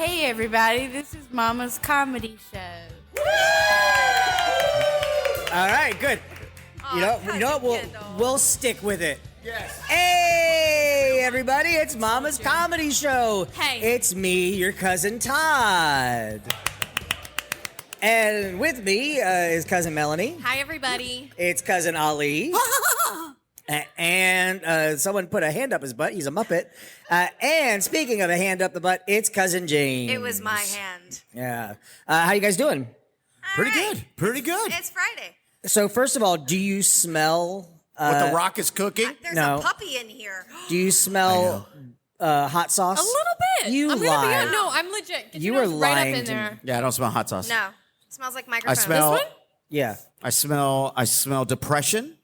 Hey everybody, this is Mama's Comedy Show. All right, good. Oh, you know what? We'll stick with it. Yes. Hey everybody, it's Mama's Comedy Show. Hey. It's me, your cousin Todd. And with me is cousin Melanie. Hi, everybody. It's cousin Ali. And someone put a hand up his butt. He's a Muppet. And speaking of a hand up the butt, it's cousin Jaimz. It was my hand. Yeah. How you guys doing? Pretty good. Pretty good. It's Friday. So first of all, do you smell? What the Rock is cooking? There's No. a puppy in here. Do you smell hot sauce? A little bit. You I'm lie. Gonna be, no, I'm legit. Get You your were nose right lying up in to there. me. Yeah, I don't smell hot sauce. No. It smells like microphone. I smell. This one? Yeah. I smell depression,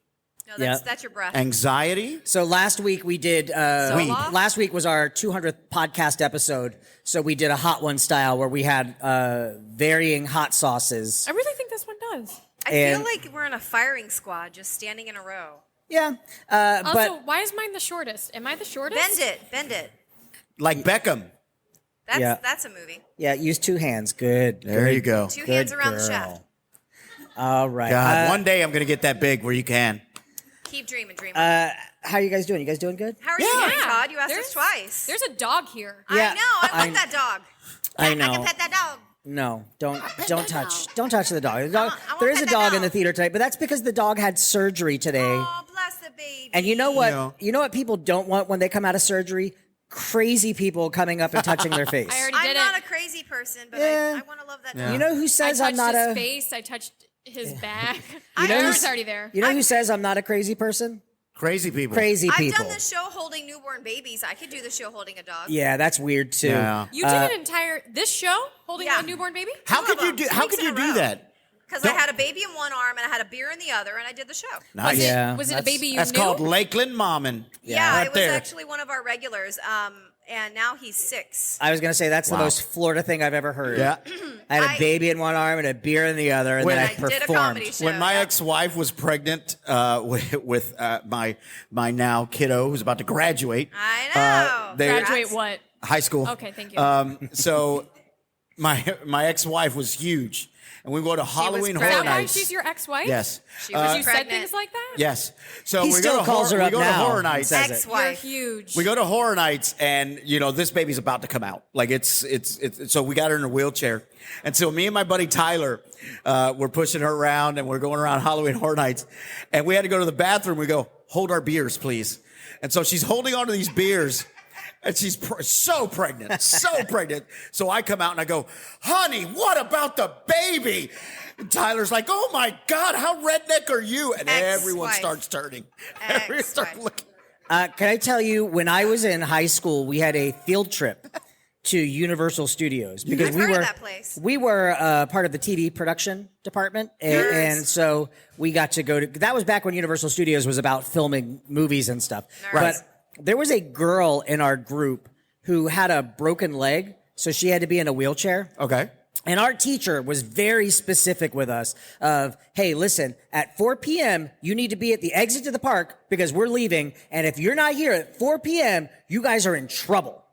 No, Yeah. that's your breath. anxiety. So last week we did. Zoloft? Last week was our 200th podcast episode. So we did a hot one style where we had varying hot sauces. I really think this one does. I and- feel like we're in a firing squad just standing in a row. Yeah. Also, But why is mine the shortest? Am I the shortest? Bend it. Like Beckham. That's a movie. yeah, use two hands. Good. There good, you go. Two good hands around the girl. shaft. All right. God, one day I'm going to get that big where you can. Keep dreaming. How you guys doing? You guys doing good? How are you doing, Yeah. Todd? You asked There's- us twice. There's a dog here. Yeah, I know. I I- want that dog. I know. I can pet that dog. No, don't touch the dog. The dog I want there is a pet that dog in dog. the theater tonight, but that's because the dog had surgery today. Oh, bless the baby. And you know what? No. You know what people don't want when they come out of surgery? Crazy people coming up and touching their face. I already I'm did not it. a crazy person, but Yeah. I want to love that dog. You know who I says touched I'm not his a face. I touched his back. You know I who's- was already there. You know who says I'm not a crazy person? Crazy people. Crazy I've people. done the show holding newborn babies. I could do the show holding a dog. Yeah, that's weird too. Yeah. You did an entire this show holding Yeah. a newborn baby. How could you do? How Weeks could in you a do row. that? Because I had a baby in one arm and I had a beer in the other, and I did the show. Nice. Yeah. Was it a that's- baby you That's knew? called Lakeland Mommin. Yeah, right it was there. actually one of our regulars, and now he's 6. I was gonna say that's the Wow. most Florida thing I've ever heard. Yeah. I had a I- baby in one arm and a beer in the other, and When then I I did a performed. comedy show. When my yeah. ex-wife was pregnant with my now kiddo who's about to graduate, I know. Graduate what? high school. Okay, thank you. So my ex-wife was huge, and we go to Halloween pregnant. Horror Is that why Nights. she's your ex-wife? Yes. She was You said pregnant. things like that? Yes. So He we still go to calls her we up go now to Horror and Nights. says it. You're Ex-wife. huge. We go to Horror Nights, and this baby's about to come out. Like it's so we got her in a wheelchair, and so me and my buddy Tyler, we're pushing her around, and we're going around Halloween Horror Nights, and we had to go to the bathroom. We go, hold our beers, please, and so she's holding on to these beers. And she's so pregnant. So I come out and I go, honey, what about the baby? And Tyler's like, oh my God, how redneck are you? And everyone Ex-wife. starts turning. Everyone starts Ex-wife. looking. Can I tell you, when I was in high school, we had a field trip to Universal Studios because I've we heard of were that place. we were part of the TV production department, and so we got to go to. That was back when Universal Studios was about filming movies and stuff. Right. But there was a girl in our group who had a broken leg, so she had to be in a wheelchair. Okay. And our teacher was very specific with us of, hey, listen, at 4 p.m., you need to be at the exit to the park because we're leaving. And if you're not here at 4 p.m., you guys are in trouble.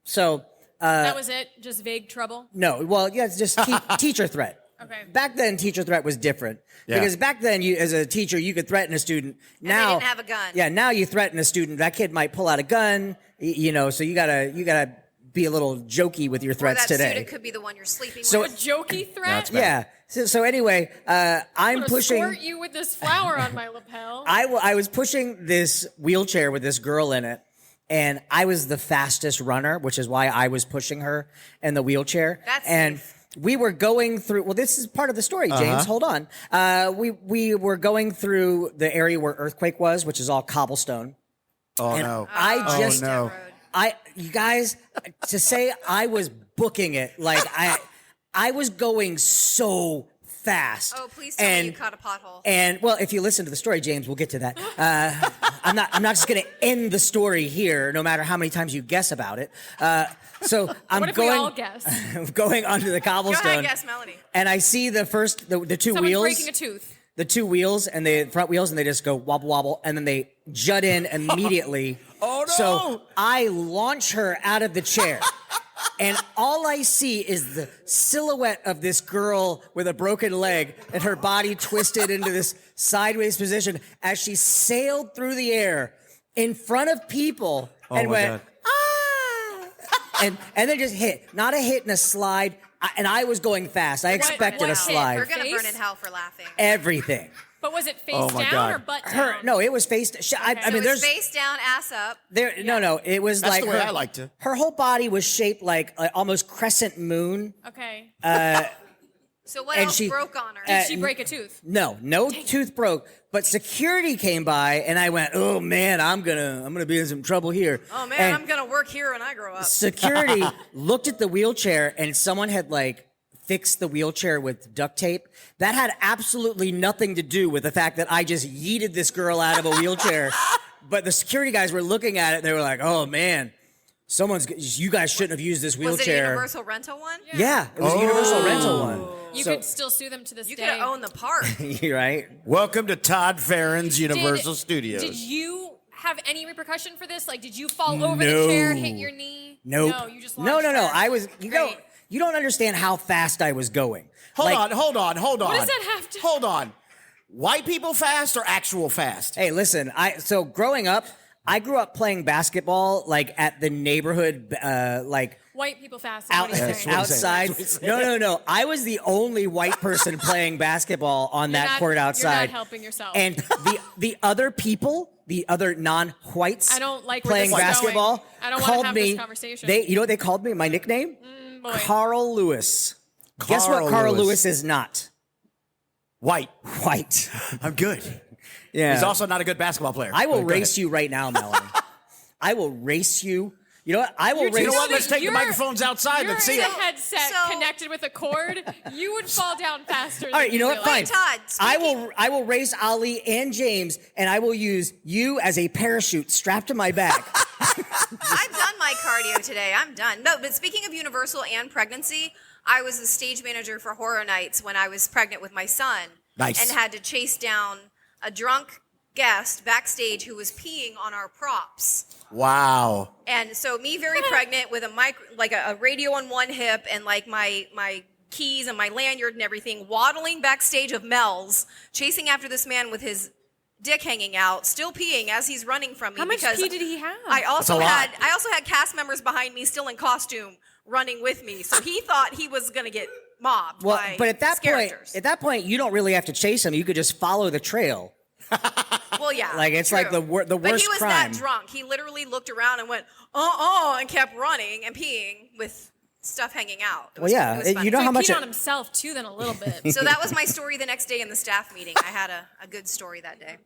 So, that was it? Just vague trouble? no, well, yeah, it's just teacher threat. Okay. Back then, teacher threat was different. Yeah. Because back then, you, as a teacher, you could threaten a student. Now, didn't have a gun. Yeah, now you threaten a student. That kid might pull out a gun, you know, so you gotta be a little jokey with your Or threats that today. student could be the one you're sleeping So- A with. jokey threat? That's bad. Yeah. So anyway, I'm I'm gonna pushing. squirt you with this flower on my lapel. I was pushing this wheelchair with this girl in it, and I was the fastest runner, which is why I was pushing her in the wheelchair. That's and safe. we were going through. Well, this is part of the story, Jaimz. Hold on. We were going through the area where earthquake was, which is all cobblestone. Oh, And no. I just, no. you guys, to say I was booking it, like I was going so fast. Oh, please tell me you caught a pothole. And well, if you listen to the story, Jaimz, we'll get to that. I'm not just going to end the story here, no matter how many times you guess about it. So I'm What if going, we all guess? going onto the Go cobblestone, ahead, guess, Melanie. and I see the two Someone's wheels, breaking a tooth. the two wheels, and the front wheels, and they just go wobble wobble, and then they jut in immediately. Oh, no. So I launch her out of the chair. And all I see is the silhouette of this girl with a broken leg and her body twisted into this sideways position as she sailed through the air in front of people and my went, ah! and then just hit. Not a hit and a slide. And I was going fast. I expected what a hit? slide. We're gonna burn Face? in hell for laughing. Everything. But was it face Oh my down God. or butt down? No, it was face. I So mean, it was there's face down, ass up. there. No, it was That's like the way her, I liked it. Her whole body was shaped like almost crescent moon. Okay. So what And else she- broke on her? Did she break a tooth? No tooth broke, but security came by, and I went, "Oh man, I'm gonna be in some trouble here." Oh man, And I'm gonna work here when I grow up. security looked at the wheelchair, and someone had like fixed the wheelchair with duct tape. That had absolutely nothing to do with the fact that I just yeeted this girl out of a wheelchair. But the security guys were looking at it, and they were like, "Oh man, you guys shouldn't have used this Was it a wheelchair." universal rental one? Yeah, it was a universal rental one. You So- could still sue them to this You day. could have owned the park. You're right. Welcome to Todd Farron's Did- Universal Studios. Did you have any repercussion for this? Like, did you fall over No. the chair, hit your knee? Nope. No, you just no. launched her. I was. Great. You don't understand how fast I was going. Hold Like, on. What does that have to? Hold on. White people fast or actual fast? Hey, listen. So growing up, I grew up playing basketball like at the neighborhood, like White people fast. out, What are you saying? outside. No. I was the only white person playing basketball on that court outside. You're not helping yourself. And the other people, the other non-whites, I don't like where playing this is basketball, going. I don't wanna called have me. this conversation. You know what they called me? My nickname, boy. Carl Lewis. Guess Carl what? Carl Lewis. Lewis is not White. white. I'm good. Yeah. He's also not a good basketball player. I will Go ahead. race you right now, Melanie. I will race you. You know what? I will You're race You know what? that Let's take the you're- microphones outside. You're Let's see in a it. headset So- connected with a cord. You would fall down faster. All right, you know what? Fine. Todd, I will race Ali and Jaimz, and I will use you as a parachute strapped to my back. I've done my cardio today. I'm done. No, but speaking of Universal and pregnancy, I was the stage manager for Horror Nights when I was pregnant with my son. Nice. And had to chase down a drunk guest backstage who was peeing on our props. Wow. And so me very pregnant with a mic, like a radio on one hip and like my keys and my lanyard and everything, waddling backstage of Mel's, chasing after this man with his dick hanging out, still peeing as he's running from me. How much because pee did he have? I also That's a had lot. cast members behind me still in costume running with me. So he thought he was gonna get mobbed. Well, by but at his characters. that point, you don't really have to chase him. You could just follow the trail. Well, yeah. Like, it's like the But worst he was crime. that drunk. He literally looked around and went, and kept running and peeing with stuff hanging out. It Well, yeah, it was funny. you know So how he much peed it- on himself too, then a little bit. So that was my story the next day in the staff meeting. I had a good story that day.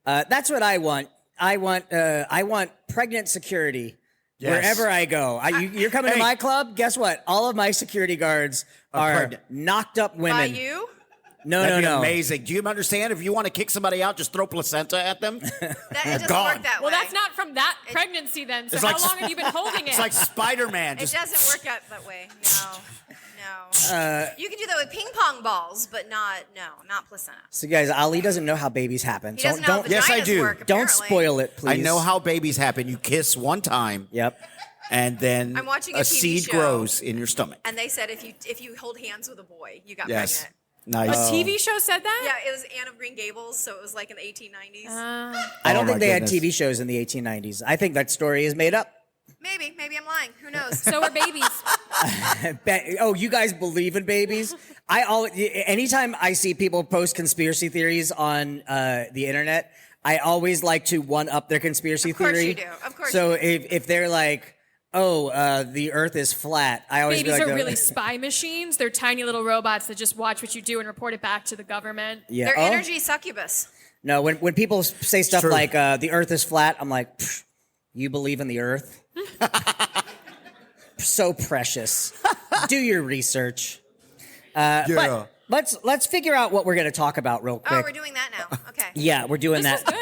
That's what I want. I want pregnant security Yes. wherever I go. You're coming to Hey. my club. Guess what? All of my security guards are pregnant. knocked up By women. you? That'd be No. amazing. Do you understand? If you want to kick somebody out, just throw placenta at them. It doesn't gone. work that Well, way. that's not from that pregnancy then. So It's how like- long have you been holding it? It's like Spider-Man. It Just doesn't work out that way. No. You can do that with ping pong balls, but not placenta. So, guys, Ali doesn't know how babies happen. He So doesn't know how don't vaginas Yes, I do. work, don't apparently. spoil it, please. I know how babies happen. You kiss one time, Yep. and then I'm watching a TV seed show. grows in your stomach. And they said if you hold hands with a boy, you got Yes. pregnant. Nice. a TV show said that? Yeah, it was Anne of Green Gables, so it was like in the 1890s. I don't Oh, think my they goodness. had TV shows in the 1890s. I think that story is made up. Maybe I'm lying. Who knows? So are babies. Oh, you guys believe in babies? Anytime I see people post conspiracy theories on the internet, I always like to one up their conspiracy Of course theory. you do. Of course So you do. if they're like, the Earth is flat, I always Babies be like, are really spy machines. They're tiny little robots that just watch what you do and report it back to the government. yeah. They're oh, energy succubus. No, when people say stuff true. like the Earth is flat, I'm like, "Pfft, you believe in the Earth? So precious. Do your research. Yeah. But let's figure out what we're going to talk about real quick. Oh, we're doing that now. Okay. Yeah, we're doing This that.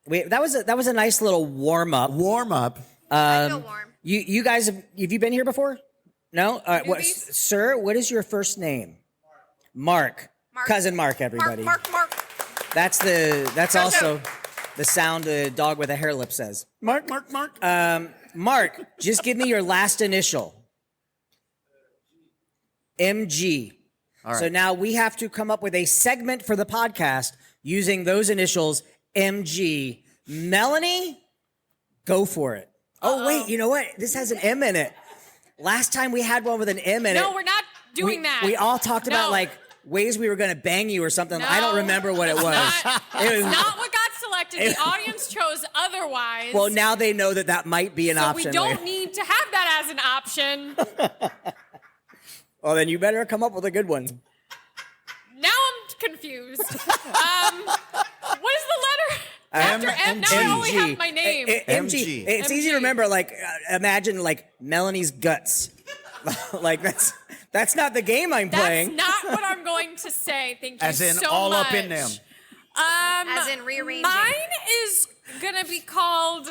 was good. That was a nice little warm up. Warm up. I feel warm. You guys have you been here before? No. What, Newbies? sir? What is your first name? Mark. Mark. Cousin Mark. Everybody. Mark. That's also the sound a dog with a hair lip says. Mark. Mark, just give me your last initial. MG. All right. So now we have to come up with a segment for the podcast using those initials, MG. Melanie, go for it. Oh, wait, you know what? This has an M in it. Last time we had one with an M in it. No, we're not doing that. We all talked about No. like ways we were going to bang you or something. No, I don't remember what it was. It's not what got selected. The audience chose otherwise. Well, now they know that might be an so option. we don't later. need to have that as an option. Well, then you better come up with a good one. Now I'm confused. What is the letter after M? Now I only MG. have my name. MG. It's easy to remember. Like, imagine like Melanie's guts. Like that's not the game I'm playing. That's not what I'm going to say. Thank you As in so all much. up in them. As in rearranging. Mine is gonna be called.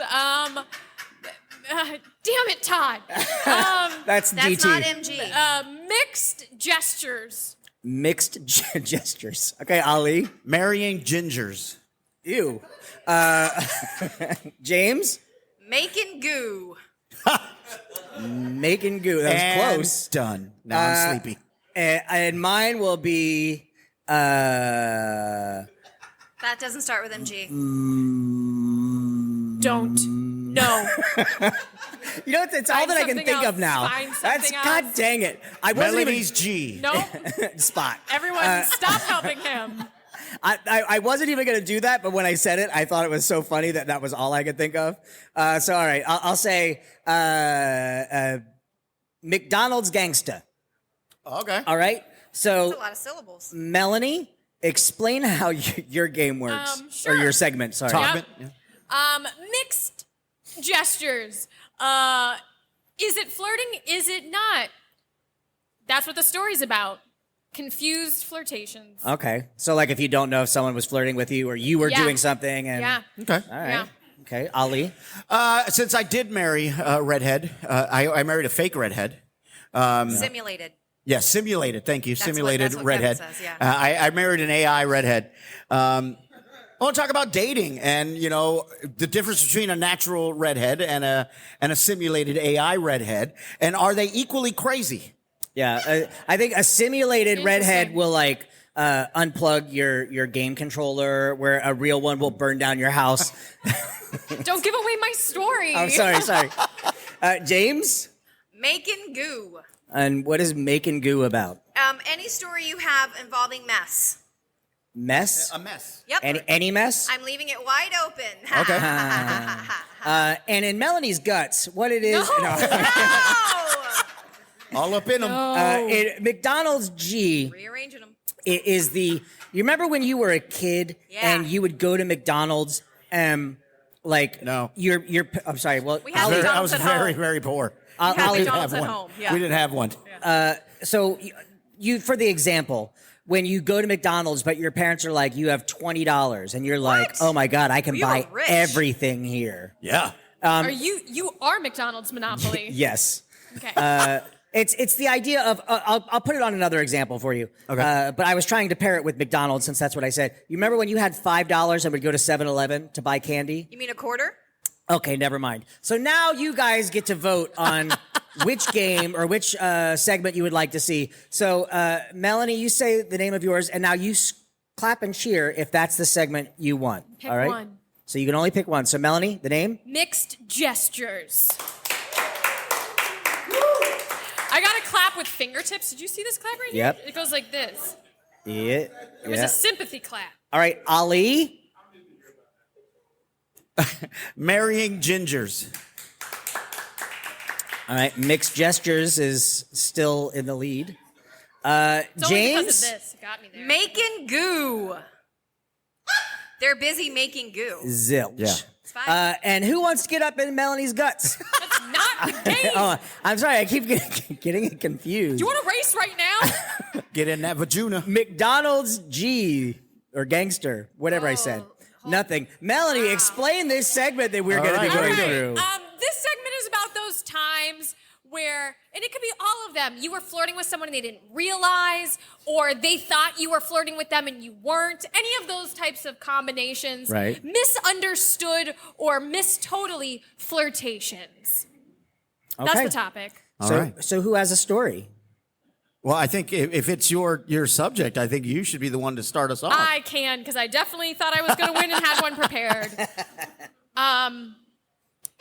Damn it, Todd. That's That's DT. not MG. Mixed gestures. Mixed gestures. Okay, Ali. Marrying gingers. Ew. James. Making goo. Making goo. That was And close. done. Now I'm sleepy. And mine will be. That doesn't start with MG. Don't. No. You know, it's all Find that I can something think else. of now. Find That's something God else. dang it. I wasn't Melanie's G. Nope. even spot. Everyone, stop helping him. I wasn't even going to do that, but when I said it, I thought it was so funny that was all I could think of. So, all right, I'll say McDonald's gangsta. Okay. All right? So, That's a lot of syllables. Melanie, explain how your game works. Sure. Or your segment, sorry. Talkman. Yeah. Mixed gestures. Is it flirting? Is it not? That's what the story's about. Confused flirtations. Okay. So, like, if you don't know if someone was flirting with you or you were Yeah. doing something. And, Yeah. Okay. All right. Yeah. Okay. Ali. Since I did marry a redhead, I married a fake redhead. Simulated. Yeah, simulated. Thank you. That's Simulated what Kevin redhead. says, yeah. I married an AI redhead. I want to talk about dating and, you know, the difference between a natural redhead and a simulated AI redhead. And are they equally crazy? Yeah. I think a simulated redhead Interesting. will, like, unplug your game controller, where a real one will burn down your house. Don't give away my story. I'm sorry. James? Making goo. And what is making goo about? Any story you have involving mess. Mess? A mess. Yep. Any mess? I'm leaving it wide open. Okay. And in Melanie's guts, what it is? All up in them. McDonald's G Rearranging them. is the. You remember when you were a kid Yeah. and you would go to McDonald's, like No. You're. I'm sorry. Well, We had Ali, McDonald's I was at very, home. very poor. We had Ali- McDonald's at one. home. Yeah. We didn't have one. So you for the example, when you go to McDonald's, but your parents are like, you have $20, and you're like, What? oh my God, I can We were buy rich. everything here. Yeah. Are you are McDonald's Monopoly. Yes. Okay. It's the idea of I'll put it on another example for you. Okay. But I was trying to pair it with McDonald's since that's what I said. You remember when you had $5 and would go to 7-Eleven to buy candy? You mean a quarter? Okay, never mind. So now you guys get to vote on which game or which segment you would like to see. So Melanie, you say the name of yours, and now you clap and cheer if that's the segment you want. Pick all right. one. So you can only pick one. So Melanie, the name? Mixed gestures. I got a clap with fingertips. Did you see this clap right here? Yep. It goes like this. Yeah. It was a sympathy clap. All right, Ali. Marrying gingers. All right, mixed gestures is still in the lead. It's only James. because of this. It got me there. Making goo. They're busy making goo. Zilch. Yeah. It's fine. And who wants to get up in Melanie's guts? That's not the game. Oh, I'm sorry, I keep getting it confused. You want to race right now? Get in that vagina. McDonald's G or gangster, whatever I said. Nothing. Melanie, explain this segment that we're going to be right. going All right. through. This segment is about those times where, and it could be all of them, you were flirting with someone and they didn't realize, or they thought you were flirting with them and you weren't. Any of those types of combinations. Right. Misunderstood or mistotally flirtations. That's Okay. the topic. So, right. so who has a story? Well, I think if it's your subject, I think you should be the one to start us off. I can, because I definitely thought I was going to win and had one prepared.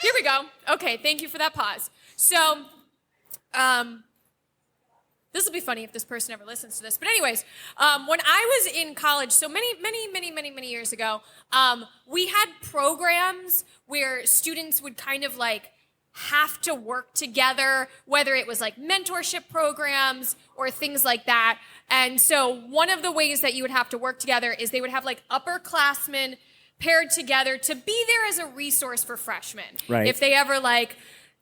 Here we go. Okay, thank you for that pause. So, this will be funny if this person ever listens to this. But anyways, when I was in college, so many years ago, we had programs where students would kind of like have to work together, whether it was like mentorship programs or things like that. And so one of the ways that you would have to work together is they would have like upperclassmen paired together to be there as a resource for freshmen. Right. If they ever like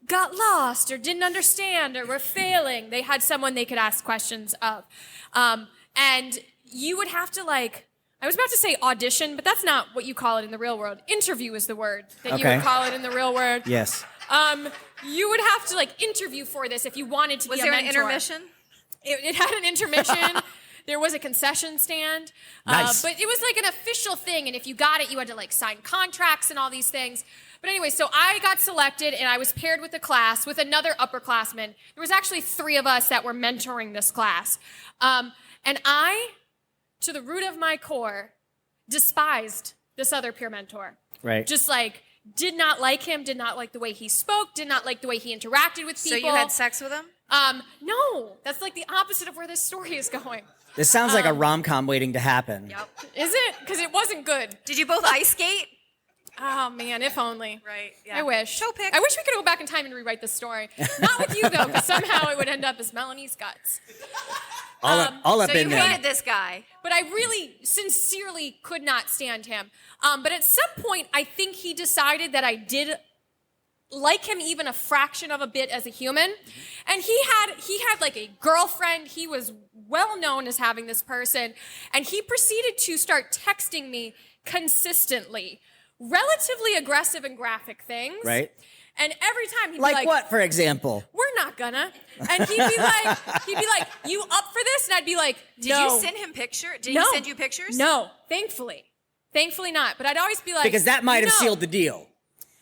got lost or didn't understand or were failing, they had someone they could ask questions of. And you would have to like, I was about to say audition, but that's not what you call it in the real world. Interview is the word that you would call it in the real world. Yes. You would have to like interview for this if you wanted to be a mentor. Was there an intermission? It had an intermission. There was a concession stand. Nice. But it was like an official thing, and if you got it, you had to like sign contracts and all these things. But anyway, so I got selected, and I was paired with a class with another upperclassman. There was actually 3 of us that were mentoring this class. And I, to the root of my core, despised this other peer mentor. Right. Just like, did not like him, did not like the way he spoke, did not like the way he interacted with people. So you had sex with him? No, that's like the opposite of where this story is going. This sounds like a rom-com waiting to happen. Yep. Is it? Because it wasn't good. Did you both ice skate? Oh man, if only. Right. Yeah. I wish. Toe pick. I wish we could go back in time and rewrite this story. Not with you though, because somehow it would end up as Melanie's guts. All up So in you there. hated this guy. But I really, sincerely could not stand him. But at some point, I think he decided that I did like him even a fraction of a bit as a human. And he had like a girlfriend. He was well known as having this person. And he proceeded to start texting me consistently, relatively aggressive and graphic things. Right. And every time he'd be Like like, what, for example? we're not gonna. And he'd be like, you up for this? And I'd be like, Did no. you send him pictures? Did No. he send you pictures? No, thankfully not. But I'd always be like, Because that might have no. sealed the deal.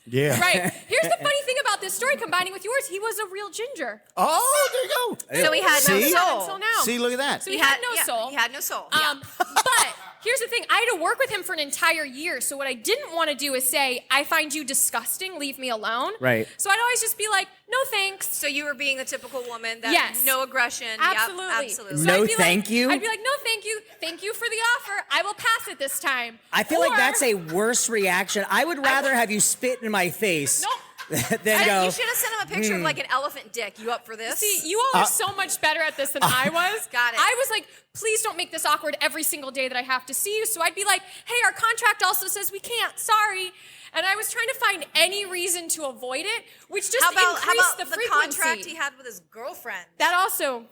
Yeah. Right. Here's the funny thing about this story combining with yours. He was a real ginger. Oh, there you go. So he had no See? soul. Until now. See, look at that. So he had no soul. He had no soul. But here's the thing. I had to work with him for an entire year. So what I didn't want to do is say, I find you disgusting. Leave me alone. Right. So I'd always just be like, no thanks. So you were being a typical woman. That Yes. No aggression. Absolutely. Yep, absolutely. So No I'd be thank you? I'd be like, no thank you. Thank you for the offer. I will pass it this time. I feel like Or- that's a worse reaction. I would rather have you spit in my face than go. You should have sent him a picture of like an elephant dick. You up for this? See, you all are so much better at this than I was. Got it. I was like, please don't make this awkward every single day that I have to see you. So I'd be like, hey, our contract also says we can't. Sorry. And I was trying to find any reason to avoid it, which just how about increased the the frequency. contract he had with his girlfriend? That also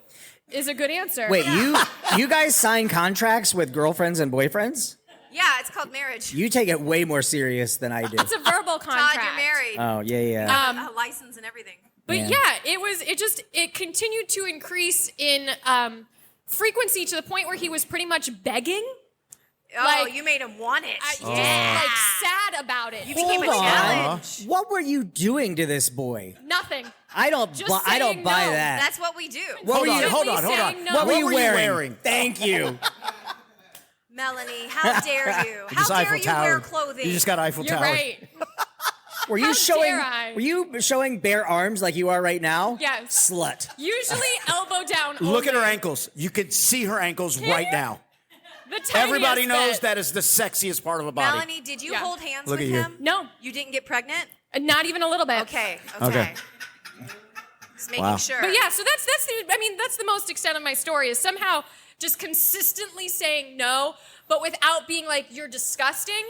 is a good answer. Wait, you guys sign contracts with girlfriends and boyfriends? Yeah, it's called marriage. You take it way more serious than I do. It's a verbal contract. Todd, you're married. Oh, yeah. A license and everything. But Man. yeah, it continued to increase in frequency to the point where he was pretty much begging. Oh, Like- you made him want it. Just like sad about it. You became a Hold on. challenge. What were you doing to this boy? Nothing. I don't Just buy saying that. no. That's what we do. What Hold were on, you hold on, hold on. saying no. What were you What were you wearing? wearing? Thank you. Melanie, how dare you? How Just dare Eiffel you Tower. wear clothing? You just got Eiffel You're Tower. right. Were you How showing dare I? Were you showing bare arms like you are right now? Yes. Slut. Usually elbow down. Look at her only. ankles. You can see her ankles Can right you? now. The tiniest Everybody knows bit. that is the sexiest part of a body. Melanie, did you Yeah. hold hands Look with at you. him? No. You didn't get pregnant? Not even a little bit. Okay. Okay. Just making Wow. sure. But yeah, so that's the most extent of my story is somehow just consistently saying no, but without being like you're disgusting.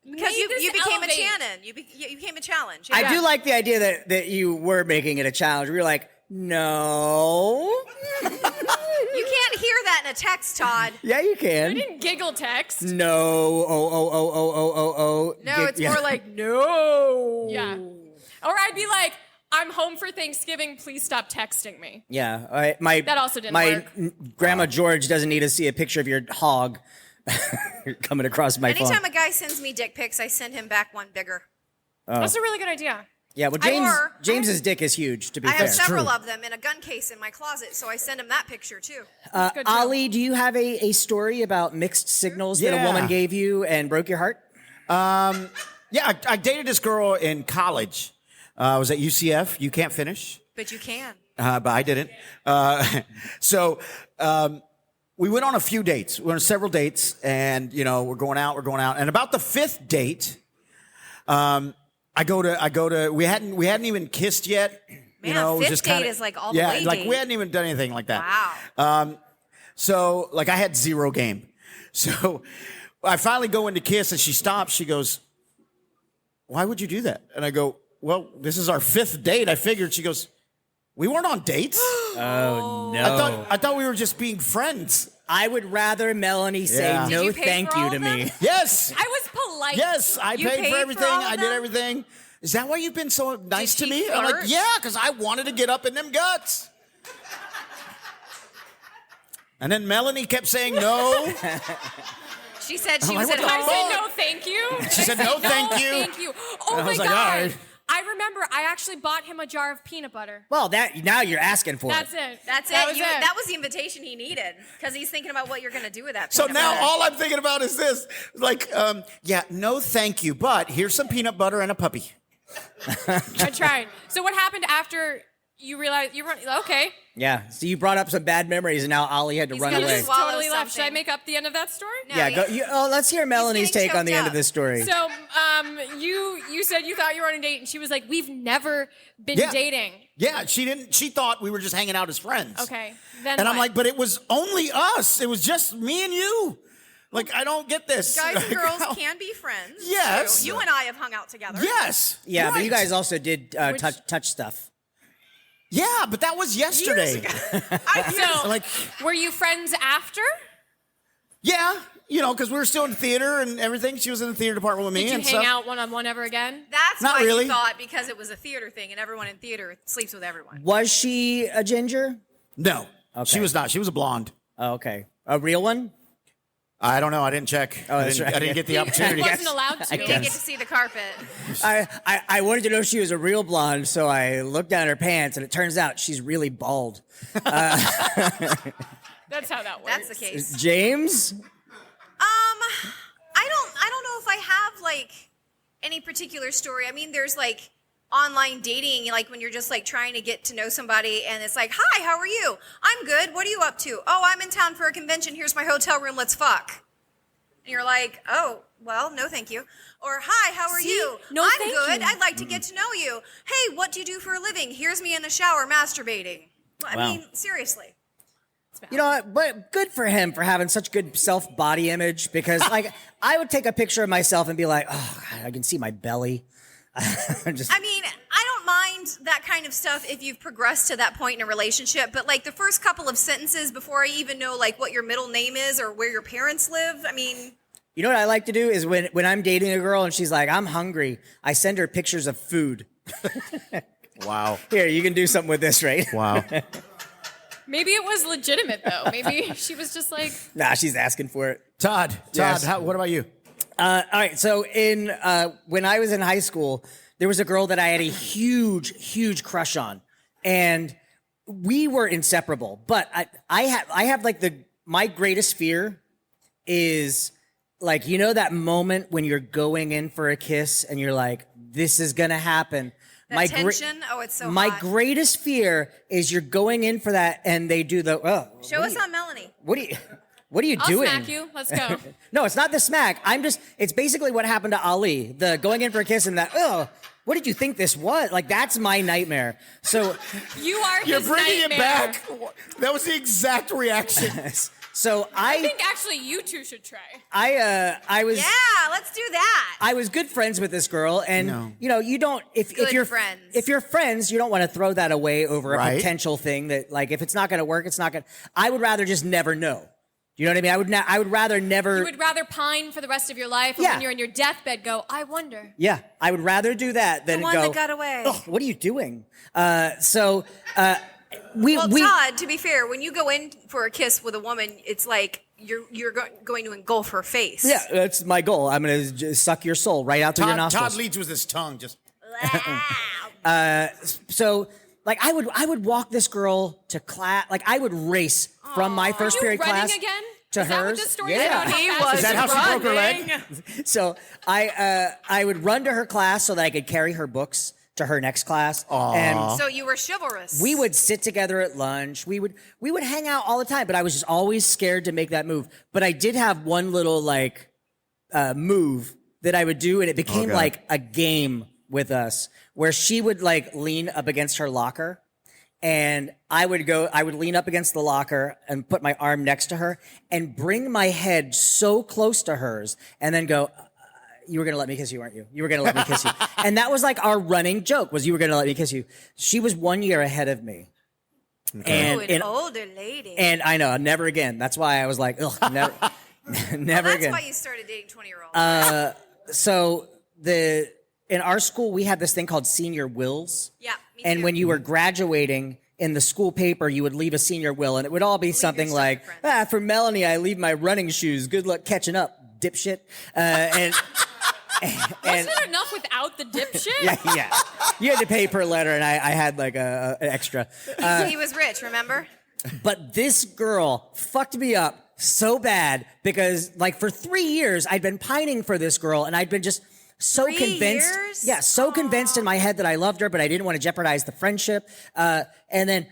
Because Made this you became elevate. a Shannon. You became a challenge. I Yeah. do like the idea that you were making it a challenge. We were like, no. You can't hear that in a text, Todd. Yeah, you I can. didn't giggle text. No. Oh. No, it's more like no. Yeah. Or I'd be like, I'm home for Thanksgiving. Please stop texting me. Yeah. My That also didn't my work. grandma George doesn't need to see a picture of your hog coming across my phone. Anytime a guy sends me dick pics, I send him back one bigger. That's a really good idea. Yeah, well, James's dick is huge, to be I fair. have several of them in a gun case in my closet, so I send him that picture too. Good to know. Ali, do you have a story about mixed signals that a Yeah. woman gave you and broke your heart? Yeah, I dated this girl in college. I was at UCF. You can't finish. But you can. But I didn't. So we went on a few dates. We went on several dates, and we're going out. And about the fifth date, I go to. We hadn't even kissed yet. Man, it was fifth just date kinda, is like all the yeah, way like date. we hadn't even done anything like that. Wow. So like I had zero game. So I finally go in to kiss, and she stops. She goes, "Why would you do that?" And I go, "Well, this is our fifth date." I figured. She goes, "We weren't on dates." Oh, no. I thought we were just being friends. I would rather Melanie say Yeah. Did no you pay thank for you all to of me. them? Yes. I was polite. Yes, I You paid paid for for everything. all of I did them? everything. Is that why you've been so nice to she me? I'm like, flirt? yeah, because I wanted to get up in them guts. And then Melanie kept saying no. She said she I'm was like, at what I the home. said no, thank you. She said no, thank you. Thank you. Oh I my was like, god. all right. I remember. I actually bought him a jar of peanut butter. Well, now you're asking for That's it. it. That's That it. was That was the invitation he needed because he's thinking about what you're going to do with that. So peanut now butter. all I'm thinking about is this. Like, yeah, no thank you, but here's some peanut butter and a puppy. I tried. So what happened after you realized you were okay? Yeah. So you brought up some bad memories, and now Ollie had to He's run gonna away. just swallow Totally left. Should I something. make up the end of that story? No, Yeah. he- Let's hear Melanie's getting take on the choked end of up. this story. So, you said you thought you were on a date, and she was like, "We've never been Yeah. dating." Yeah, she thought we were just hanging out as friends. Okay. Then And I'm what? like, but it was only us. It was just me and you. Like, I don't get this. Guys and Like, girls how- can be friends. Yes. True. You and I have hung out together. Yes. Yeah, but you right. guys also did touch stuff. Yeah, but that was yesterday. So, Like, were you friends after? yeah, because we were still in theater and everything. She was in the theater department with me Did you and hang stuff. out one-on-one ever again? That's Not why really. you thought because it was a theater thing and everyone in theater sleeps with everyone. Was she a ginger? No, Okay. she was not. She was a blonde. Oh, okay. A real one? I don't know. I didn't check. Oh, I that's didn't, right. I didn't get the He opportunity. wasn't allowed to. You didn't get to see the carpet. I wanted to know if she was a real blonde, so I looked down her pants, and it turns out she's really bald. That's how that works. That's the case. James? I don't know if I have like any particular story. I mean, there's like online dating, like when you're just like trying to get to know somebody and it's like, "Hi, how are you? I'm good. What are you up to?" "Oh, I'm in town for a convention. Here's my hotel room. Let's fuck." And you're like, "Oh, well, no thank you." Or, "Hi, how are you?" No, "I'm thank good. you." I'd like to get to know you." "Hey, what do you do for a living?" "Here's me in the shower masturbating." Well, I Wow. mean, seriously. You know what? But good for him for having such good self-body image, because like I would take a picture of myself and be like, oh, God, I can see my belly. Just, I mean, I don't mind that kind of stuff if you've progressed to that point in a relationship, but like the first couple of sentences before I even know like what your middle name is or where your parents live, I mean, you know what I like to do is when I'm dating a girl and she's like, I'm hungry, I send her pictures of food. Wow. Here, you can do something with this, right? Wow. Maybe it was legitimate though. Maybe she was just like, Nah, she's asking for it. Todd, Yes. what about you? All right, so when I was in high school, there was a girl that I had a huge crush on, and we were inseparable. But I have like my greatest fear is like, you know, that moment when you're going in for a kiss and you're like, this is gonna happen. that tension, oh, it's so My hot. greatest fear is you're going in for that and they do the Show us on Melanie. what are you "I'll doing? smack you. Let's go." No, it's not the smack. It's basically what happened to Ali. The going in for a kiss and that, what did you think this was? Like, that's my nightmare. So, You are You're his bringing nightmare. it back. That was the exact reaction. so I think actually you two should try. I was, Yeah, let's do that. I was good friends with this girl, and you know, you don't, if Good you're friends. if you're friends, you don't want to throw that away over a Right. potential thing that, like, if it's not going to work, it's not going to, I would rather just never know. You know what I mean? I would rather never. You would rather pine for the rest of your life, and Yeah. when you're in your deathbed, go, "I wonder." Yeah, I would rather do that than The one go. that got away. "Ugh, what are you doing? Well, We Todd, to be fair, when you go in for a kiss with a woman, it's like you're going to engulf her face. yeah, that's my goal. I'm gonna just suck your soul right out through your Todd nostrils. leads with his tongue. Just So like I would walk this girl to class. Like I would race from my first Are you period running class again? to Is hers. that what this story is Yeah. about? He How fast was Is that how she broke her leg? So I would run to her class so that I could carry her books to her next class. And So you were chivalrous. we would sit together at lunch. We would hang out all the time, but I was just always scared to make that move. But I did have one little like move that I would do, and it became Okay. like a game with us where she would like lean up against her locker. And I would lean up against the locker and put my arm next to her and bring my head so close to hers and then go, you were going to let me kiss you, weren't you? You were going to let me kiss you. And that was like our running joke was you were going to let me kiss you. She was 1 year ahead of me. Ooh, an older lady. And I know, never again. That's why I was like, ugh, never, never That's again. why you started dating 20-year-olds. So in our school, we had this thing called senior wills. Yeah, me And too. when you were graduating in the school paper, you would leave a senior will, and it would all be something stuff like, to friends. for Melanie, I leave my running shoes. Good luck catching up, dipshit. And Wasn't it enough without the dipshit? yeah, you had to pay per letter, and I had like an extra. He was rich, remember? But this girl fucked me up so bad because, like, for 3 years, I'd been pining for this girl, and I'd been just so 3 convinced. years? Yeah, so convinced in my head that I loved her, but I didn't want to jeopardize the friendship. And then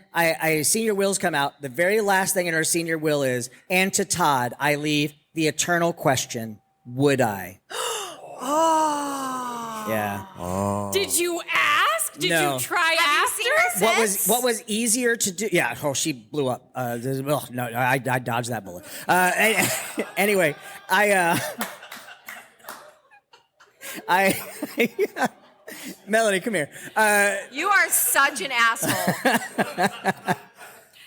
senior wills come out. The very last thing in her senior will is, and to Todd, I leave the eternal question, would I? Oh. Yeah. Did you ask? Did No. you try Have you seen her after? since? What was easier to do? Yeah. Oh, she blew up. No, I dodged that bullet. Anyway, Melanie, come here. You are such an asshole.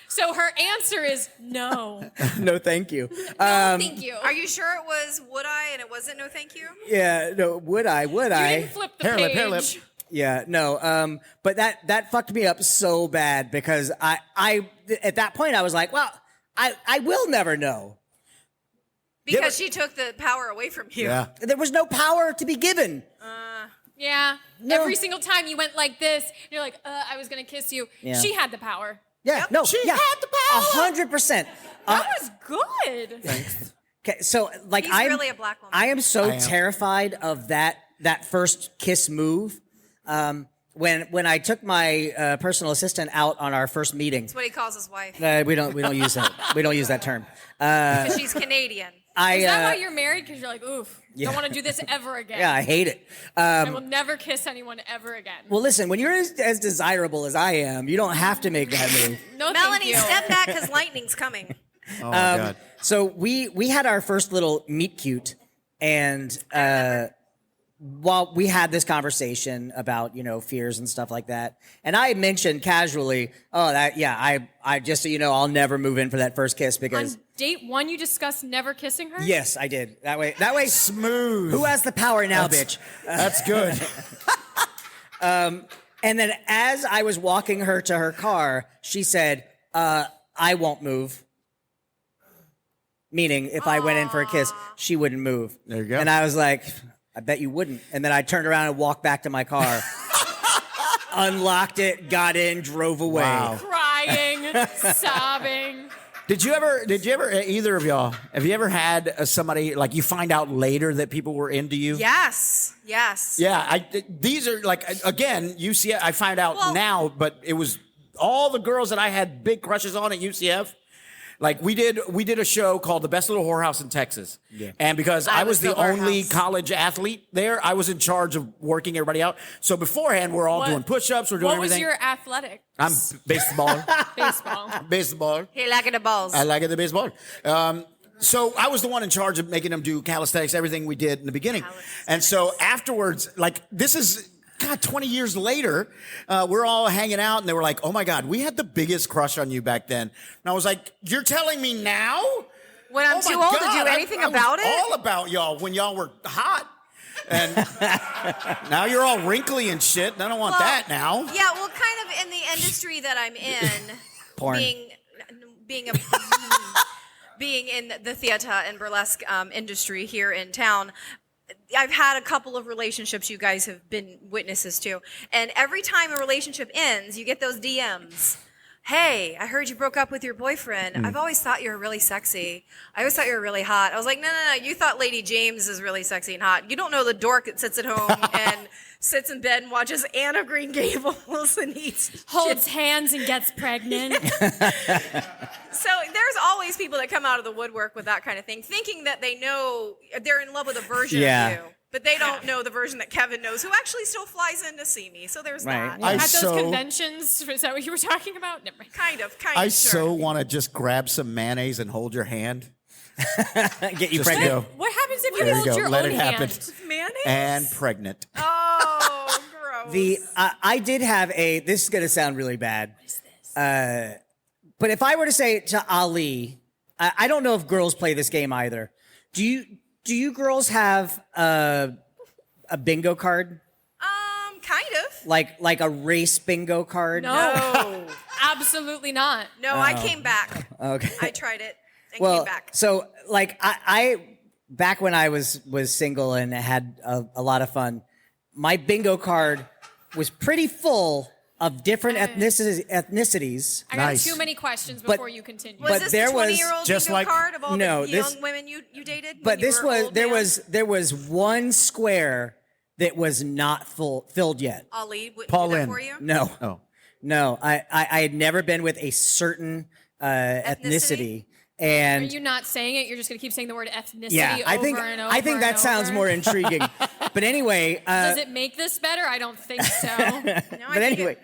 So her answer is no. No, thank you. No, thank you. Are you sure it was would I and it wasn't no thank you? Yeah. No. Would I? Would You I? didn't flip the Hair lip, page. hair lip. Yeah. No. But that fucked me up so bad because I at that point I was like, well, I will never know. Because she took the power away from you. Yeah. There was no power to be given. Yeah. No. Every single time you went like this, you're like, I was going to kiss you. Yeah. She had the power. Yeah. No. She yeah, had the power. 100%. That was good. Okay, so like He's I'm really a black woman. I am so I am. terrified of that first kiss move. When I took my personal assistant out on our first meeting, That's what he calls his wife. we don't use that term. Because she's Canadian. Is that why you're married? Because you're like, oof, Yeah. don't want to do this ever again. Yeah, I hate it. I will never kiss anyone ever again. Well, listen, when you're as desirable as I am, you don't have to make that move. No, Melanie, thank you. step back because lightning's coming. Oh, my God. So we had our first little meet cute, and while we had this conversation about fears and stuff like that, and I mentioned casually, I just so you know, I'll never move in for that first kiss because On date 1, you discussed never kissing her? yes, I did that way. Smooth. Who has the power now, bitch? That's good. And then as I was walking her to her car, she said, I won't move. Meaning, if I went in for a kiss, she wouldn't move. There you go. And I was like, I bet you wouldn't. And then I turned around and walked back to my car, unlocked it, got in, drove away. Wow. Crying, sobbing. Did you ever, either of y'all, have you ever had somebody, like, you find out later that people were into you? Yes. Yeah, these are, like, again, UCF, I find out Well- now, but it was all the girls that I had big crushes on at UCF. Like, we did a show called The Best Little Whorehouse in Texas. Yeah. And because I was the only whorehouse. college athlete there, I was in charge of working everybody out. So beforehand, we're all What- doing push-ups, we're doing What was everything. your athletic? I'm baseball. Baseball. Baseball. He lacking the balls. I like it, the baseball. So I was the one in charge of making them do calisthenics, everything we did in the beginning. And so afterwards, like, this is, God, 20 years later, we're all hanging out and they were like, oh my God, we had the biggest crush on you back then. And I was like, you're telling me now? When I'm Oh my too old to God, do anything I was about it? all about y'all when y'all were hot. And now you're all wrinkly and shit. And I don't want that now. Yeah, well, kind of in the industry that I'm in, Porn. being in the theater and burlesque industry here in town, I've had a couple of relationships you guys have been witnesses to. And every time a relationship ends, you get those DMs. Hey, I heard you broke up with your boyfriend. I've always thought you were really sexy. I always thought you were really hot. I was like, no. You thought Lady Jaimz is really sexy and hot. You don't know the dork that sits at home and sits in bed and watches Anne of Green Gables and eats. Holds hands and gets pregnant. So there's always people that come out of the woodwork with that kind of thing, thinking that they know they're in love with a version of you. But they don't know the version that Kevin knows, who actually still flies in to see me. So there's that. At those conventions, is that what you were talking about? Never mind. Kind of. I sure. so want to just grab some mayonnaise and hold your hand. Get you Just pregnant. go. What happens if you There you hold go. your Let own it happen. hand? Mayonnaise? And pregnant. Oh, gross. I did have this is going to sound really bad. What is this? But if I were to say it to Ali, I don't know if girls play this game either. Do you girls have a bingo card? Kind of. Like a race bingo card? No. Absolutely not. No, I came back. Okay. I tried it and Well, came back. so like I back when I was single and had a lot of fun, my bingo card was pretty full of different ethnicities. I got Nice. too many questions But- before you continue. Was but this there the was 20-year-old just bingo like- card of all No, the this- young women you dated? But when you this were was old man? there was one square that was not filled yet. Ali, wouldn't Paul do that Lynn. for you? No. Oh. No, I had never been with a certain ethnicity. Are And you not saying it? You're just going to keep saying the word ethnicity yeah, over I think and over I think and that sounds over? more intriguing. But anyway, Does it make this better? I don't think so. No, I but think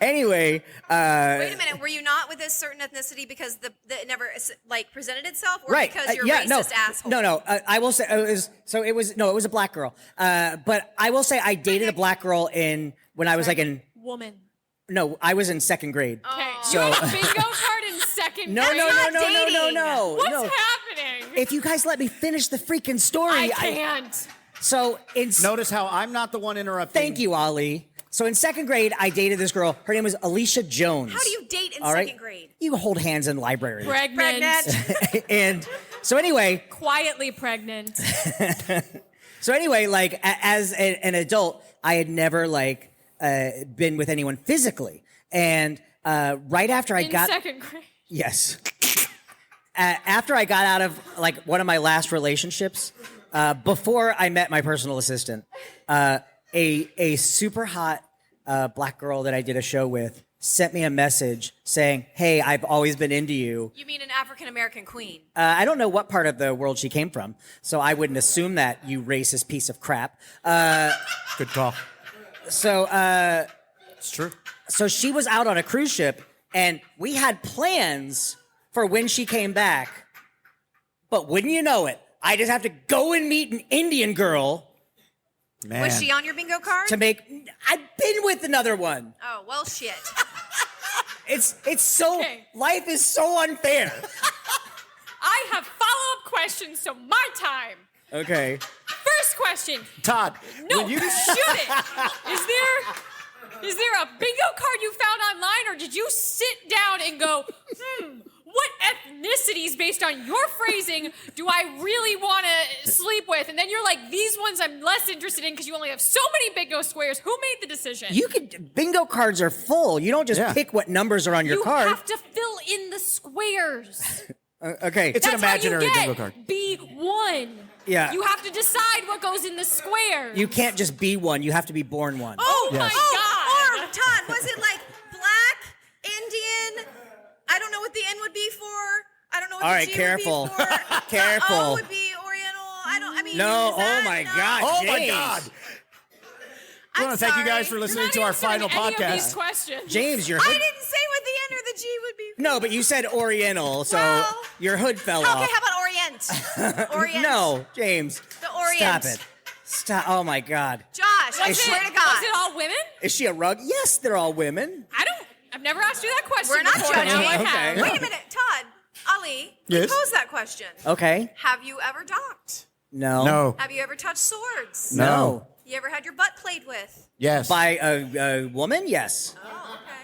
anyway, Wait a minute. Were you not with a certain ethnicity because it never like presented itself, or right? because you're yeah, racist asshole? No. I will say it was a black girl. But I will say I dated a black girl when I was like Woman. I was in second grade. Okay. So- You had a bingo card in second No, grade? no, not no, dating. What's no. happening? If you guys let me finish the freaking story, I can't. So it's Notice how I'm not the one interrupting. thank you, Ali. So in second grade, I dated this girl. Her name was Alicia Jones. How do you date in All right? second grade? You hold hands in libraries. Pregnant. And so anyway, Quietly pregnant. like as an adult, I had never been with anyone physically. And right after I In got second grade. yes, after I got out of like one of my last relationships, before I met my personal assistant, a super hot black girl that I did a show with sent me a message saying, "Hey, I've always been into you." You mean an African American queen? I don't know what part of the world she came from, so I wouldn't assume that, you racist piece of crap. Good call. So It's true. so she was out on a cruise ship, and we had plans for when she came back. But wouldn't you know it, I just have to go and meet an Indian girl Man. Was she on your bingo card? to make. I've been with another one. Oh well, shit. It's so Okay. life is so unfair. I have follow-up questions, so my time. Okay. First question. Todd, No, when you shoot it. Is there a bingo card you found online, or did you sit down and go, what ethnicities, based on your phrasing, do I really want to sleep with? And then you're like, these ones I'm less interested in because you only have so many bingo squares. Who made the decision? Bingo cards are full. You don't just Yeah. pick what numbers are on your You card. have to fill in the squares. Okay. It's an That's how imaginary you get bingo card. B1. Yeah. You have to decide what goes in the square. You can't just be one. You have to be born one. Oh Yes. my Or God. Todd, was it like black, Indian? I don't know what the N would be for. I don't know what All the right, G careful. would be for. Careful. The O would be Oriental. I mean, No, is that- oh my no. God. Oh my James. God. I'm I want to thank you guys sorry. for You're listening not to our answering final any of these podcast. questions. James, your I hood. didn't say what the N or the G would be. No, but you said Oriental, so Well, your hood fell Okay, off. how about Orient? Orient. No, James. The Orient. Stop it. Stop. Oh my God. Josh, I Was swear it, to God. was it all women? Is she a rug? Yes, they're all women. I've never asked you that question We're not before. judging. Now I Okay. have. Yeah. Wait a minute, Todd. Ali, Yes? pose that question. Okay. Have you ever docked? No. No. Have you ever touched swords? No. You ever had your butt played with? Yes. By a woman? Yes. Oh, okay.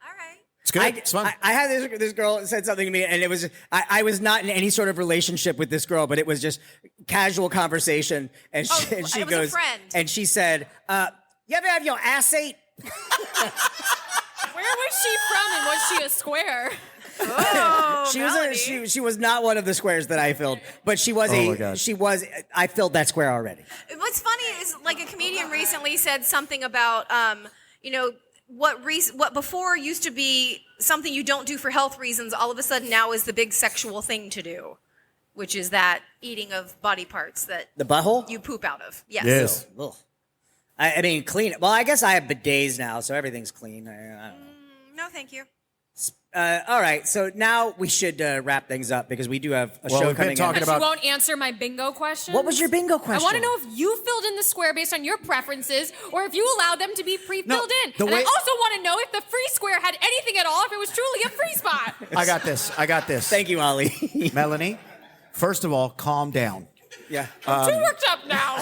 All right. It's good. It's fun. I had this girl said something to me, and it was I was not in any sort of relationship with this girl, but it was just casual conversation. And she, it was a goes, friend. and she said, "You ever have your ass ate?" Where was she from, and was she a square? Oh, She Melanie. was she was not one of the squares that I filled, but she was Oh my God. I filled that square already. What's funny is like a comedian recently said something about what before used to be something you don't do for health reasons, all of a sudden now is the big sexual thing to do, which is that eating of body parts that The butthole? you poop out of. Yes. Yes. Ugh. I mean, clean. Well, I guess I have bidets now, so everything's clean. I don't know. No, thank you. All right, so now we should wrap things up because we do have a Well, show we've been coming talking in. But about- you won't answer my bingo question. What was your bingo question? I want to know if you filled in the square based on your preferences, or if you allowed them to be pre-filled in. the And I way- also want to know if the free square had anything at all, if it was truly a free spot. I got this. Thank you, Ollie. Melanie, first of all, calm down. Yeah. Too worked up now.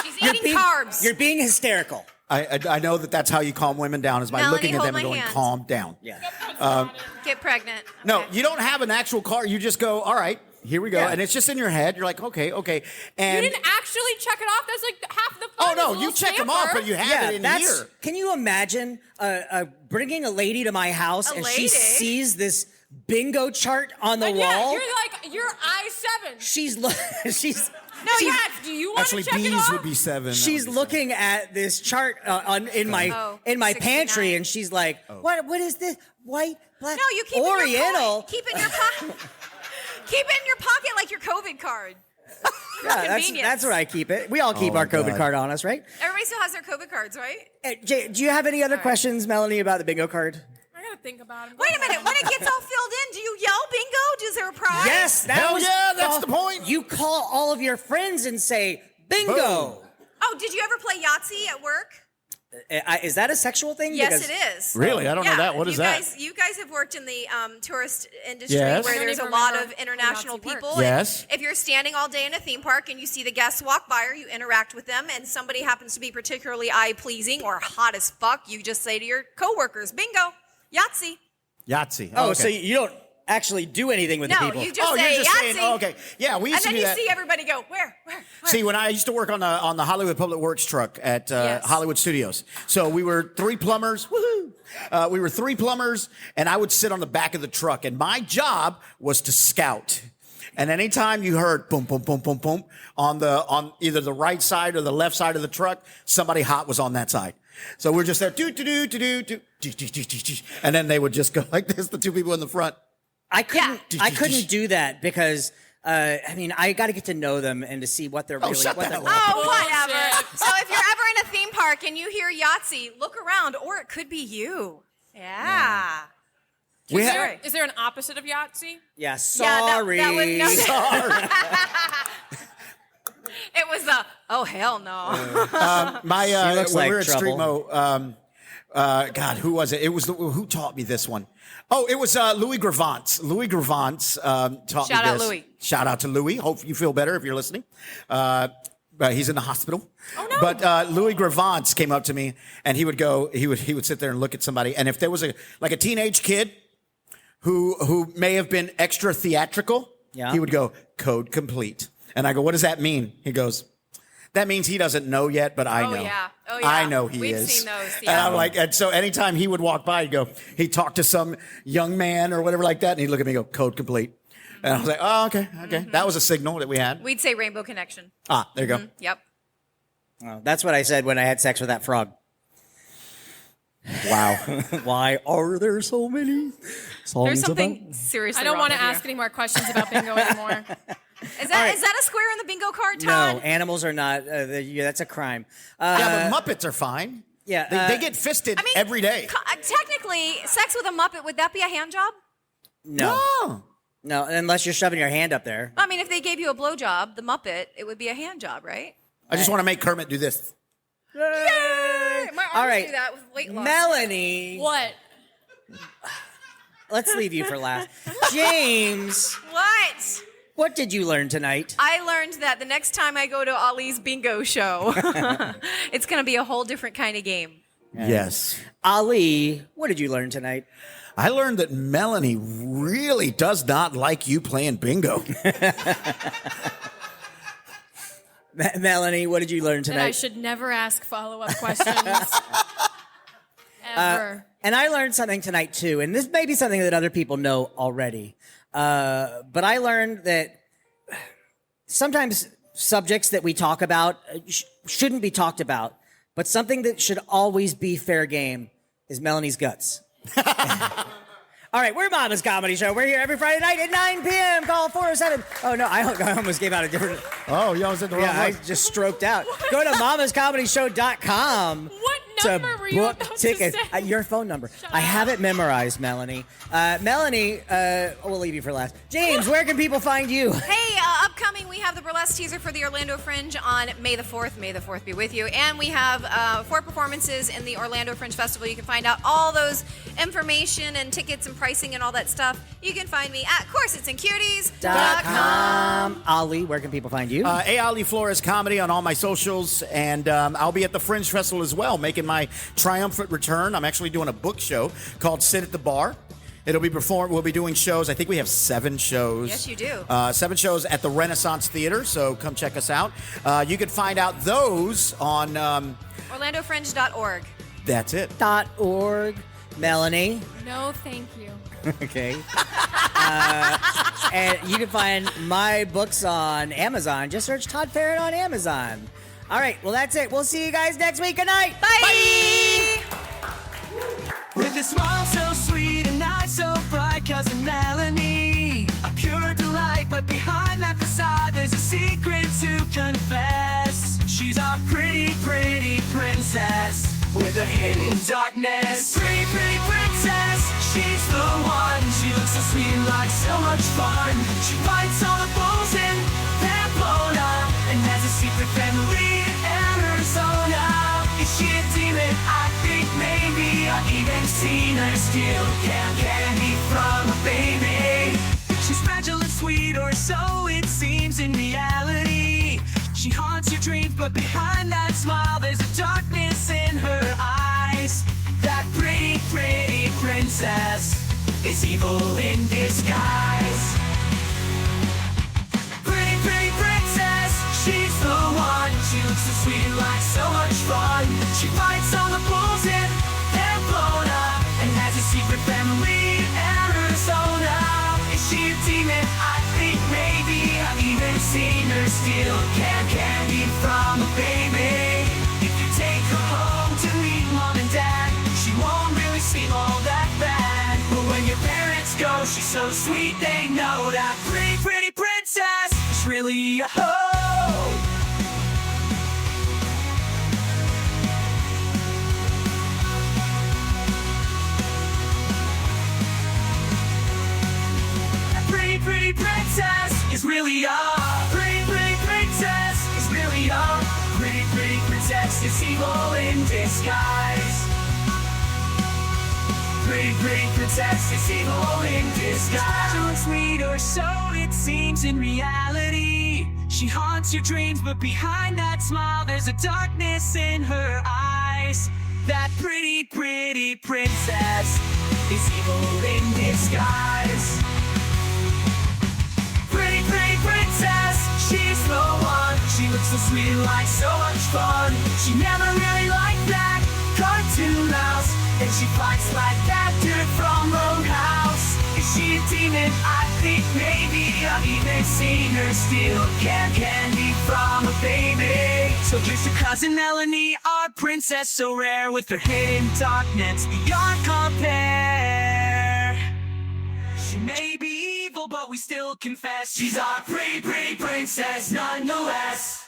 She's eating carbs. You're being hysterical. I know that's how you calm women down is by Melanie, looking at hold them and my going, hand. calm down. Yeah. Get pregnant. No, Okay. you don't have an actual car. You just go, all right, here we go. Yeah. And it's just in your head. You're like, okay. You And didn't actually check it off. That's like half the fun. oh, is a no, little you check them off, stamper. but you have it in here. Can you imagine bringing a lady to my house A and lady? she sees this bingo chart on the And wall? yeah, you're I-7. She's No, yeah. Do you want Actually, to check it B's off? would be 7. she's looking at this chart in my 69. pantry, and she's like, "What is this? White, black, No, you keep it in your Oriental?" pocket. Keep it in your pocket. Keep it in your pocket like your COVID card. Yeah, Convenience. that's where I keep it. We all keep Oh, our COVID God. card on us, right? Everybody still has their COVID cards, right? Jay, do you have any other questions, Melanie, about the bingo card? I gotta think about it. Wait a minute. When it gets all filled in, do you yell bingo? Is there a prize? Yes, Hell yeah, that's the point. You call all of your friends and say bingo. Boom. Oh, did you ever play Yahtzee at work? Is that a sexual thing? Yes, Because- it is. Really? I don't know that. What is that? You guys have worked in the tourist industry Yes. where I don't there's a even lot remember of how international Yahtzee works. people. and Yes. If you're standing all day in a theme park and you see the guests walk by or you interact with them and somebody happens to be particularly eye-pleasing or hot as fuck, you just say to your coworkers, bingo, Yahtzee. Yahtzee. Oh, okay. so you don't actually do anything with the No, people. you just Oh, say you're just Yahtzee. saying, oh, okay. Yeah, we used And to then do you that. see everybody go, where? See, when I used to work on the Hollywood Public Works truck at Yes. Hollywood Studios, so we were 3 plumbers. Woohoo! We were 3 plumbers, and I would sit on the back of the truck, and my job was to scout. And anytime you heard boom, boom, boom, boom, boom on either the right side or the left side of the truck, somebody hot was on that side. So we're just there, do do do do do do, and then they would just go like this. The 2 people in the front. I couldn't. Yeah. I couldn't do that because I mean I got to get to know them and to see what they're really. shut what the they're- hell up. Oh, whatever. Bullshit. So if you're ever in a theme park and you hear Yahtzee, look around, or it could be you. Yeah. We Is had, there, is there an opposite of Yahtzee? Yeah, Yeah, sorry. that was, no, sorry. it was the, oh, hell no. My She looks when like we were at trouble. Streetmo, God, who was it? It was who taught me this one. Oh, it was Louis Gravance. Louis Gravance taught Shout me out this. Louis. Shout out to Louis. Hope you feel better if you're listening. He's in the hospital. Oh, no. But Louis Gravance came up to me and he would sit there and look at somebody, and if there was a teenage kid who may have been extra theatrical, Yeah. he would go, code complete. And I go, what does that mean? He goes, that means he doesn't know yet, but I Oh, know. yeah. Oh, yeah. I know he We've is. seen those, And yeah. I'm like, and so anytime he would walk by, he'd talk to some young man or whatever like that, and he'd look at me and go, code complete. And I was like, oh, okay. Mm-hmm. That was a signal that we had. We'd say Rainbow Connection. Ah, there you go. Yep. Oh, that's what I said when I had sex with that frog. Wow. Why are there so many songs There's something seriously I don't wrong want to with you. ask any more questions about bingo anymore. Is that a square on the bingo card, No, Todd? animals are not. Yeah, that's a crime. Yeah, but Muppets are fine. yeah, They get fisted I mean, every day. Technically, sex with a Muppet, would that be a hand job? no, Oh. no, unless you're shoving your hand up there. I mean, if they gave you a blowjob, the Muppet, it would be a hand job, right? I just want to make Kermit do this. Yay! My arms All right, do that with weight loss. Melanie. What? Let's leave you for last. James, What? what did you learn tonight? I learned that the next time I go to Ali's bingo show, it's going to be a whole different kind of game. Yes. Ali, what did you learn tonight? I learned that Melanie really does not like you playing bingo. Melanie, what did you learn That I tonight? should never ask follow-up questions. Ever. And I learned something tonight too, and this may be something that other people know already. But I learned that sometimes subjects that we talk about shouldn't be talked about, but something that should always be fair game is Melanie's guts. All right, we're Mama's Comedy Show. We're here every Friday night at 9 p.m. Call 407. Oh, no, I almost gave out a different... Oh, you almost said the wrong Yeah, I one. just stroked out. Go to mamascomedyshow.com. What to number were you book about to tickets. say? Your phone number. Shut I have up. it memorized, Melanie. Melanie, we'll leave you for last. Jaimz, where can people find you? Hey, upcoming, we have the burlesque teaser for the Orlando Fringe on May the 4th. May the 4th be with you. And we have 4 performances in the Orlando Fringe Festival. You can find out all those information and tickets and pricing and all that stuff. You can find me at CourseIt'sInCuties.com. Ali, where can people find you? A. Ali Flores Comedy on all my socials, and I'll be at the Fringe Festival as well, making my triumphant return. I'm actually doing a book show called Sit at the Bar. It'll be performed. We'll be doing shows. I think we have 7 shows. Yes, you do. 7 shows at the Renaissance Theater, so come check us out. You can find out those on... OrlandoFringe.org. That's it. .org. Melanie. No, thank you. Okay. And you can find my books on Amazon. Just search Todd Farron on Amazon. All right, well, that's it. We'll see you guys next week. Good night. Bye. With a smile so sweet and eyes so bright, cousin Melanie, a pure delight. But behind that facade, there's a secret to confess. She's a pretty, pretty princess with a hidden darkness. Pretty, pretty princess, she's the one. She looks so sweet and like so much fun. She fights all the bulls in Pamplona and has a secret family in Arizona. Is she a demon? I think maybe. I've even seen her steal candy from a baby. She's fragile and sweet, or so it seems in reality. She haunts your dreams, but behind that smile there's a darkness in her eyes. That pretty, pretty princess is evil in disguise. Pretty, pretty princess, she's the one. She looks so sweet and like so much fun. She fights all the bulls in Pamplona and has a secret family in Arizona. Is she a demon? I think maybe. I've even seen her steal candy from a baby. If you take her home to meet mom and dad, she won't really seem all that bad. But when your parents go, she's so sweet they know that pretty, pretty princess is really a hoe. Pretty, pretty princess is really a pretty, pretty princess is really a pretty, pretty princess is evil in disguise. Pretty, pretty princess is evil in disguise. Fragile and sweet, or so it seems in reality. She haunts your dreams, but behind that smile there's a darkness in her eyes. That pretty, pretty princess is evil in disguise. Pretty, pretty princess, she's the one. She looks so sweet and like so much fun. She never really liked that cartoon mouse, and she fights like that dude from Roadhouse. Is she a demon? I think maybe. I've even seen her steal candy from a baby. So here's to cousin Melanie, our princess so rare, with her hidden darkness beyond compare. She may be evil, but we still confess she's our pretty, pretty princess nonetheless.